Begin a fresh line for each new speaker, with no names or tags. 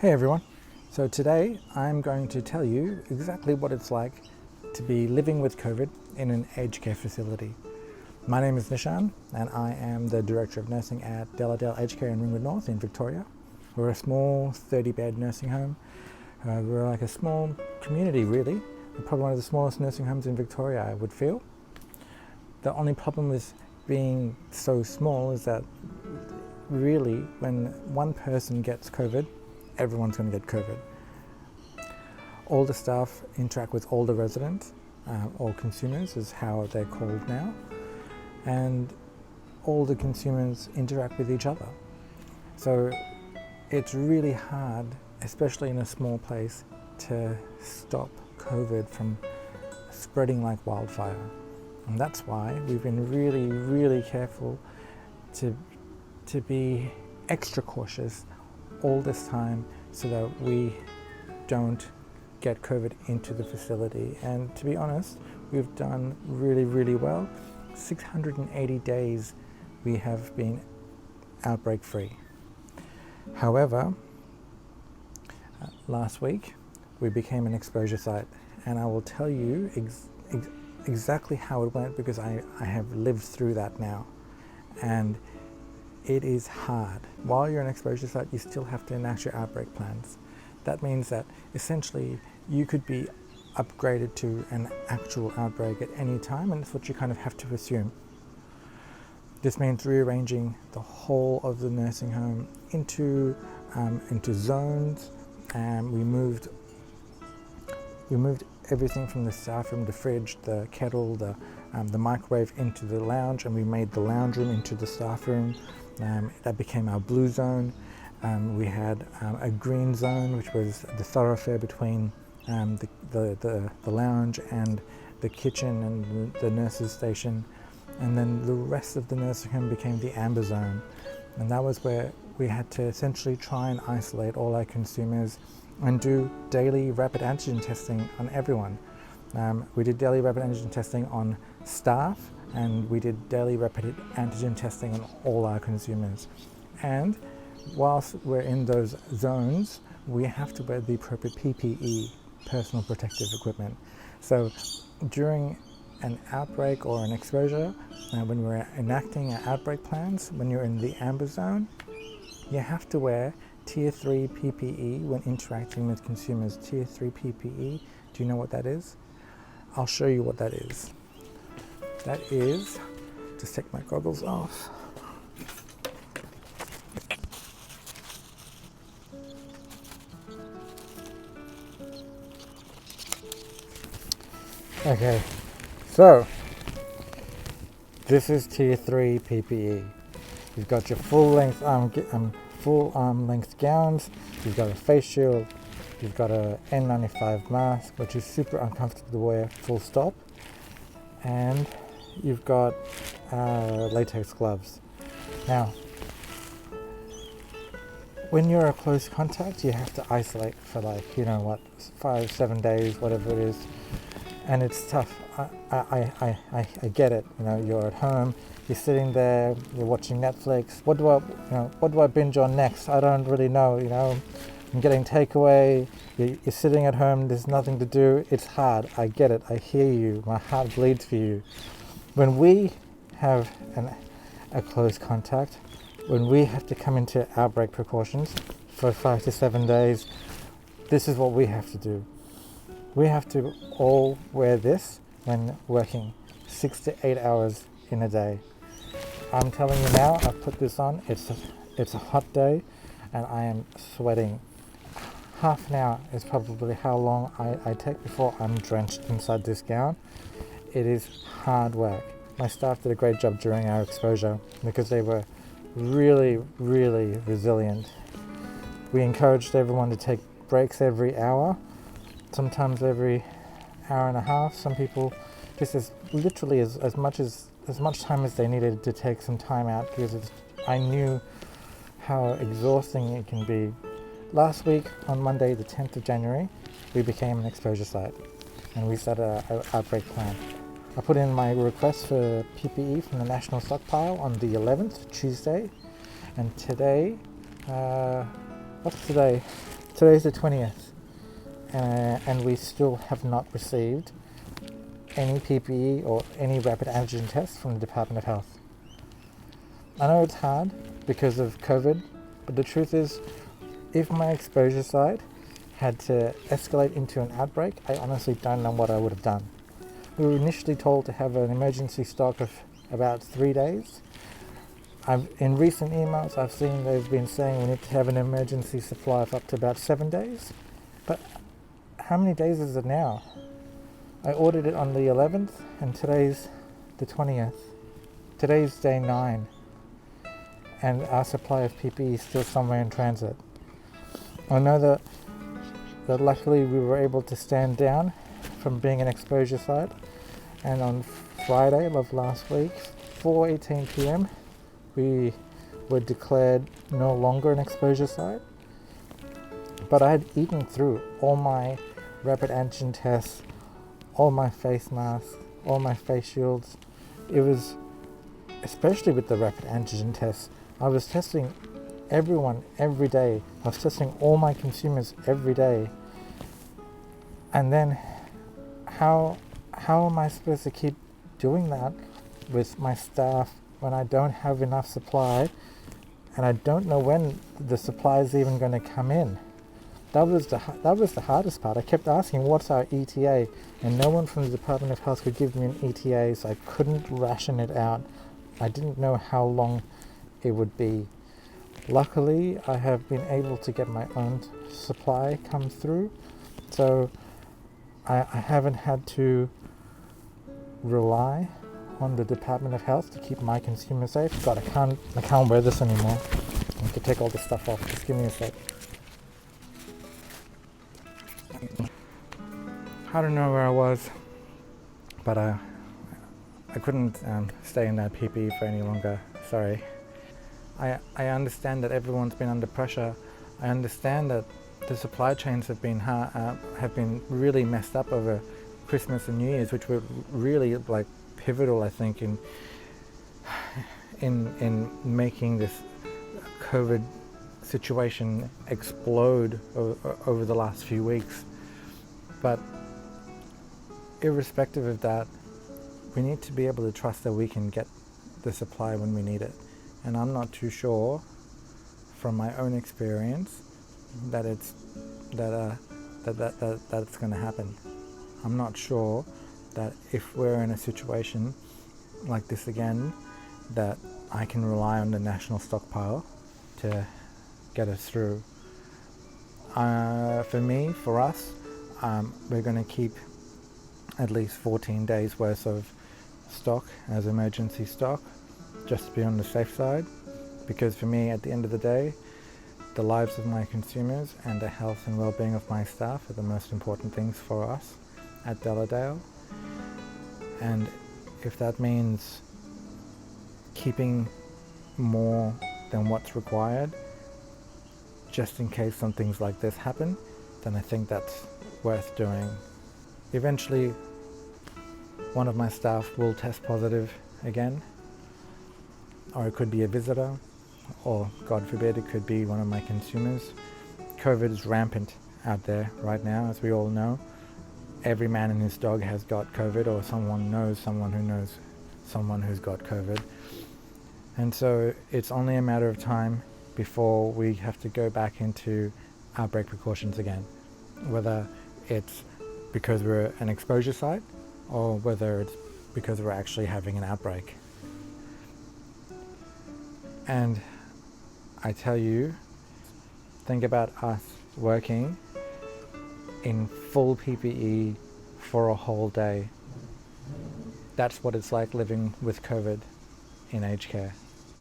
Hey everyone, so today I'm going to tell you exactly what it's like to be living with COVID in an aged care facility. My name is Nishan and I am the Director of Nursing at Deladale Aged Care in Ringwood North in Victoria. We're a small 30-bed nursing home. We're like a small community really, probably one of the smallest nursing homes in Victoria I would feel. The only problem with being so small is that really when one person gets COVID, everyone's going to get COVID. All the staff interact with all the residents, or consumers is how they're called now, and all the consumers interact with each other. So it's really hard, especially in a small place, to stop COVID from spreading like wildfire. And that's why we've been really, really careful to be extra cautious all this time so that we don't get COVID into the facility. And to be honest, we've done really, really well. 680 days we have been outbreak free. However, last week we became an exposure site, and I will tell you exactly how it went because I have lived through that now. And it is hard. While you're an exposure site, you still have to enact your outbreak plans. That means that essentially you could be upgraded to an actual outbreak at any time, and it's what you kind of have to assume. This means rearranging the whole of the nursing home into zones, and we moved everything from the staff room, the fridge, the kettle, the microwave into the lounge, and we made the lounge room into the staff room. That became our blue zone. We had a green zone, which was the thoroughfare between the lounge and the kitchen and the nurse's station. And then the rest of the nursing home became the amber zone. And that was where we had to essentially try and isolate all our consumers and do daily rapid antigen testing on everyone. We did daily rapid antigen testing on staff, and we did daily rapid antigen testing on all our consumers. And whilst we're in those zones, we have to wear the appropriate PPE, personal protective equipment. So during an outbreak or an exposure, when we're enacting our outbreak plans, when you're in the amber zone, you have to wear Tier 3 PPE when interacting with consumers. Tier 3 PPE, do you know what that is? I'll show you what that is. That is, just take my goggles off. Okay, so this is Tier 3 PPE. You've got your full arm length gowns, you've got a face shield, you've got a N95 mask, which is super uncomfortable to wear, full stop, and you've got latex gloves. Now, when you're a close contact, you have to isolate for 5-7 days, whatever it is, and it's tough. I get it. You're at home, you're sitting there, you're watching Netflix. What do I binge on next? I don't really know. I'm getting takeaway. You're sitting at home. There's nothing to do. It's hard. I get it. I hear you. My heart bleeds for you. When we have a close contact, when we have to come into outbreak precautions for 5 to 7 days, this is what we have to do. We have to all wear this when working 6 to 8 hours in a day. I'm telling you now, I've put this on. It's a hot day and I am sweating. Half an hour is probably how long I take before I'm drenched inside this gown. It is hard work. My staff did a great job during our exposure because they were really, really resilient. We encouraged everyone to take breaks every hour, sometimes every hour and a half. Some people just as much time as they needed to take some time out because I knew how exhausting it can be. Last week, on Monday, the 10th of January, we became an exposure site and we started our outbreak plan. I put in my request for PPE from the National Stockpile on the 11th, Tuesday, and today, what's today? Today's the 20th, and we still have not received any PPE or any rapid antigen tests from the Department of Health. I know it's hard because of COVID, but the truth is, if my exposure site had to escalate into an outbreak, I honestly don't know what I would have done. We were initially told to have an emergency stock of about 3 days. In recent emails I've seen they've been saying we need to have an emergency supply of up to about 7 days. But how many days is it now? I ordered it on the 11th and today's the 20th. Today's day 9 and our supply of PPE is still somewhere in transit. I know that luckily we were able to stand down from being an exposure site, and on Friday of last week, 4:18 p.m, we were declared no longer an exposure site. But I had eaten through all my rapid antigen tests, all my face masks, all my face shields. It was, especially with the rapid antigen tests, I was testing everyone every day. I was testing all my consumers every day. And then how am I supposed to keep doing that with my staff when I don't have enough supply and I don't know when the supply is even going to come in? That was the hardest part. I kept asking, what's our ETA? And no one from the Department of Health could give me an ETA, so I couldn't ration it out. I didn't know how long it would be. Luckily, I have been able to get my own supply come through, so I haven't had to rely on the Department of Health to keep my consumers safe. God, I can't wear this anymore. I have to take all this stuff off. Just give me a sec. I don't know where I was, but I couldn't stay in that PPE for any longer. Sorry. I understand that everyone's been under pressure. I understand that the supply chains have been really messed up over Christmas and New Year's, which were really pivotal, I think, in making this COVID situation explode over the last few weeks. But irrespective of that, we need to be able to trust that we can get the supply when we need it. And I'm not too sure, from my own experience, that it's going to happen. I'm not sure that if we're in a situation like this again, that I can rely on the national stockpile to get us through. For us, we're going to keep at least 14 days worth of stock as emergency stock, just to be on the safe side, because for me, at the end of the day, the lives of my consumers and the health and well-being of my staff are the most important things for us at Deladale. And if that means keeping more than what's required, just in case some things like this happen, then I think that's worth doing. Eventually, one of my staff will test positive again, or it could be a visitor, or God forbid, it could be one of my consumers. COVID is rampant out there right now, as we all know. Every man and his dog has got COVID, or someone knows someone who knows someone who's got COVID. And so it's only a matter of time before we have to go back into outbreak precautions again, whether it's because we're an exposure site or whether it's because we're actually having an outbreak. And I tell you, think about us working in full PPE for a whole day. That's what it's like living with COVID in aged care.